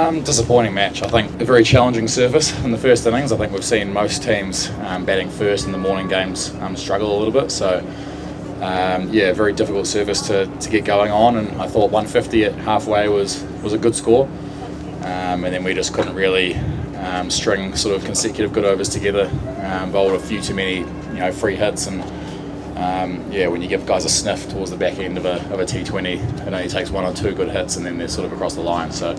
Disappointing match. I think a very challenging surface in the first innings. I think we've seen most teams batting first in the morning games struggle a little bit. So, very difficult surface to get going on. And I thought 150 at halfway was a good score. And then we just couldn't really string sort of consecutive good overs together. Bowled a few too many, free hits, and when you give guys a sniff towards the back end of a T20, it only takes one or two good hits, and then they're sort of across the line. So,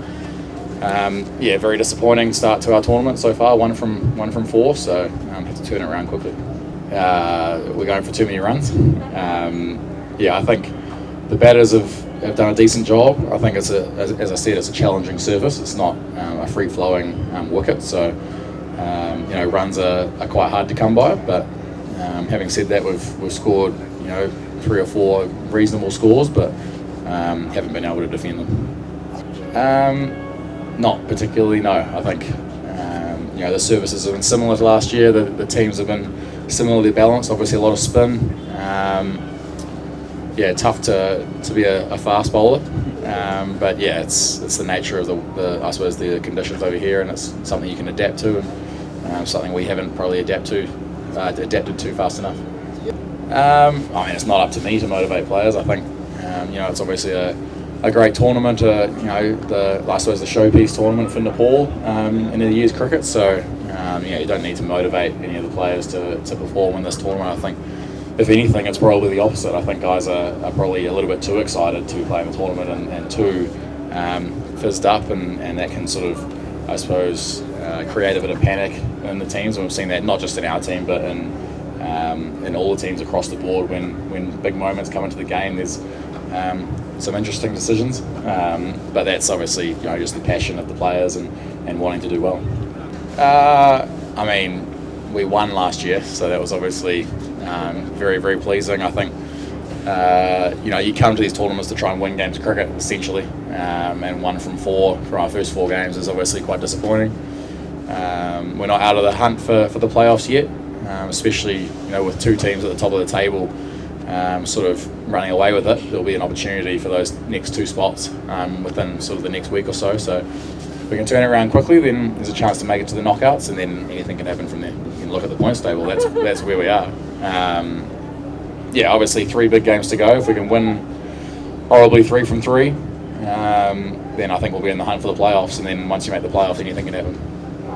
very disappointing start to our tournament so far. One from four, so have to turn it around quickly. We're going for too many runs. I think the batters have done a decent job. I think as I said, it's a challenging surface. It's not a free-flowing wicket, so runs are quite hard to come by. But having said that, we've scored 3 or 4 reasonable scores, but haven't been able to defend them. Not particularly, no. I think the services have been similar to last year. The teams have been similarly balanced. Obviously, a lot of spin. Tough to be a fast bowler. It's the nature of the I suppose the conditions over here, and it's something you can adapt to, and something we haven't probably adapted to fast enough. It's not up to me to motivate players. I think it's obviously a great tournament. I suppose the showpiece tournament for Nepal in the year's cricket. So you don't need to motivate any of the players to perform in this tournament. I think, if anything, it's probably the opposite. I think guys are probably a little bit too excited to play in the tournament and too fizzed up, and that can sort of, I suppose, create a bit of panic in the teams. And we've seen that not just in our team, but in all the teams across the board. When big moments come into the game, there's some interesting decisions, but that's obviously just the passion of the players and wanting to do well. We won last year, so that was obviously very, very pleasing. I think you come to these tournaments to try and win games of cricket essentially, and 1 from 4 from our first 4 games is obviously quite disappointing. We're not out of the hunt for the playoffs yet, especially with 2 teams at the top of the table sort of running away with it. There'll be an opportunity for those next 2 spots within sort of the next week or so. So if we can turn it around quickly, then there's a chance to make it to the knockouts, and then anything can happen from there. You can look at the points table. That's where we are. Obviously 3 big games to go. If we can win probably 3 from 3, then I think we'll be in the hunt for the playoffs. And then once you make the playoffs, anything can happen.